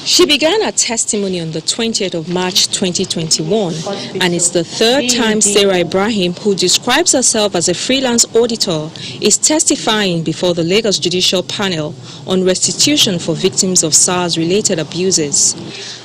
She began her testimony on the 20th of March 2021, and it's the third time Sarah Ibrahim, who describes herself as a freelance auditor, is testifying before the Lagos Judicial Panel on restitution for victims of SARS-related abuses.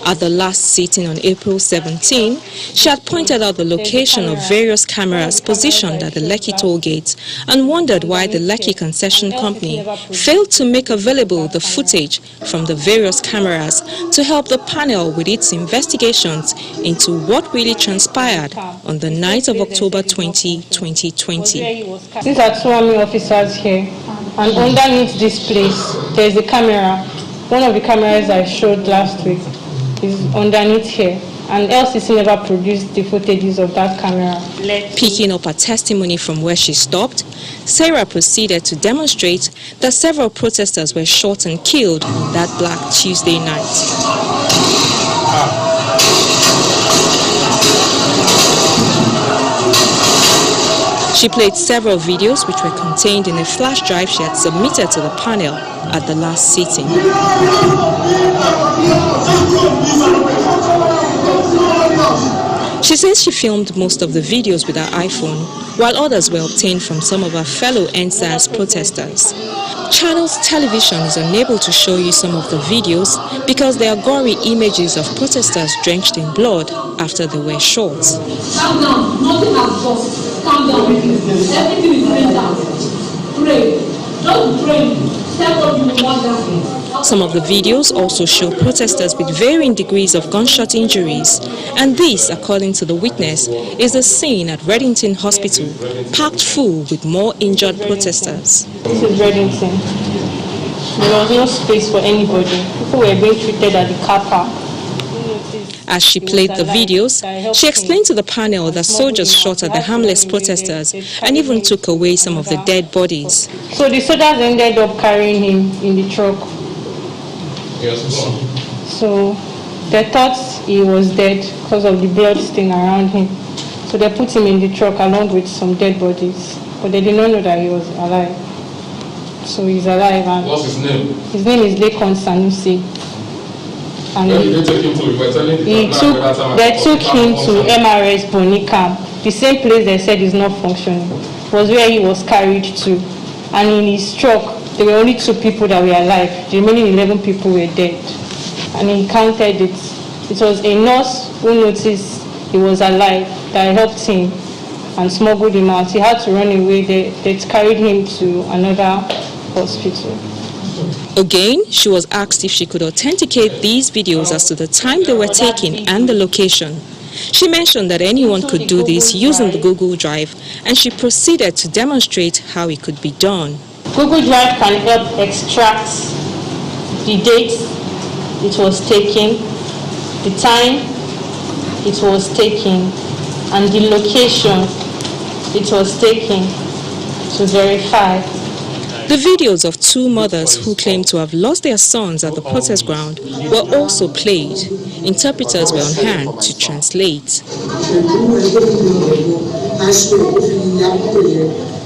At the last sitting on April 17, she had pointed out the location of various cameras positioned at the Lekki toll gate and wondered why the Lekki concession company failed to make available the footage from the various cameras to help the panel with its investigations into what really transpired on the night of October 20, 2020. These are 2 army officers here, and underneath this place, there's a camera. One of the cameras I showed last week is underneath here, and LCC never produced the footages of that camera. Picking up her testimony from where she stopped, Sarah proceeded to demonstrate that several protesters were shot and killed on that Black Tuesday night. She played several videos which were contained in a flash drive she had submitted to the panel at the last sitting. She says she filmed most of the videos with her iPhone, while others were obtained from some of her fellow NSAS protesters. Channels Television is unable to show you some of the videos because they are gory images of protesters drenched in blood after they were shot. Calm down, nothing has just calm down. Everything is going down. Pray. Just pray. Tell God you want that. Some of the videos also show protesters with varying degrees of gunshot injuries, and this, according to the witness, is the scene at Reddington Hospital, packed full with more injured protesters. This is Reddington. There was no space for anybody. People were being treated at the car park. As she played the videos, she explained to the panel that soldiers shot at the harmless protesters and even took away some of the dead bodies. So the soldiers ended up carrying him in the truck. So they thought he was dead because of the blood stain around him. So they put him in the truck along with some dead bodies. But they did not know that he was alive. So he's alive. And what's his name? His name is Lekon Sanusi. And where did they take him to? They took him to MRS Bonicam, the same place they said is not functioning. Was where he was carried to. And in his truck, there were only 2 people that were alive. The remaining 11 people were dead. And he counted it. It was a nurse who noticed he was alive that helped him and smuggled him out. He had to run away. They carried him to another hospital. Again, she was asked if she could authenticate these videos as to the time they were taken and the location. She mentioned that anyone could do this using the Google Drive, and she proceeded to demonstrate how it could be done. Google Drive can help extract the date it was taken, the time it was taken, and the location it was taken to verify. The videos of 2 mothers who claimed to have lost their sons at the protest ground were also played. Interpreters were on hand to translate.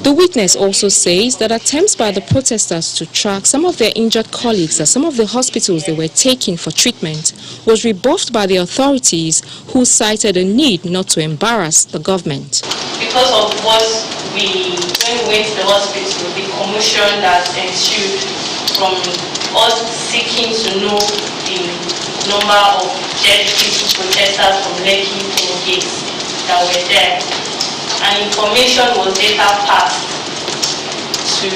The witness also says that attempts by the protesters to track some of their injured colleagues at some of the hospitals they were taking for treatment was rebuffed by the authorities, who cited a need not to embarrass the government. Because of what when we went to the hospital, the commotion that ensued from us seeking to know the number of dead people, protesters from Lekki toll gates that were there. And information was later passed to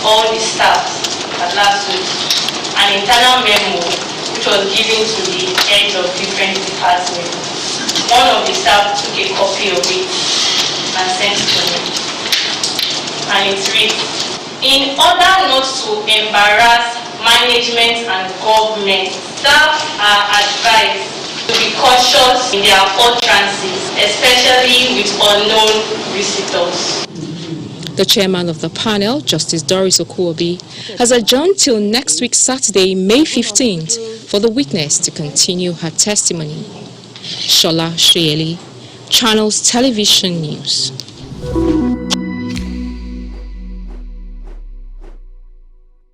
all the staff at last week. An internal memo which was given to the heads of different departments. One of the staff took a copy of it and sent it to me. And it reads, in order not to embarrass management and government, staff are advised to be cautious in their utterances, especially with unknown visitors. The chairman of the panel, Justice Doris Okuobi, has adjourned till next week Saturday, May 15th, for the witness to continue her testimony. Shola Shrieli, Channels Television News.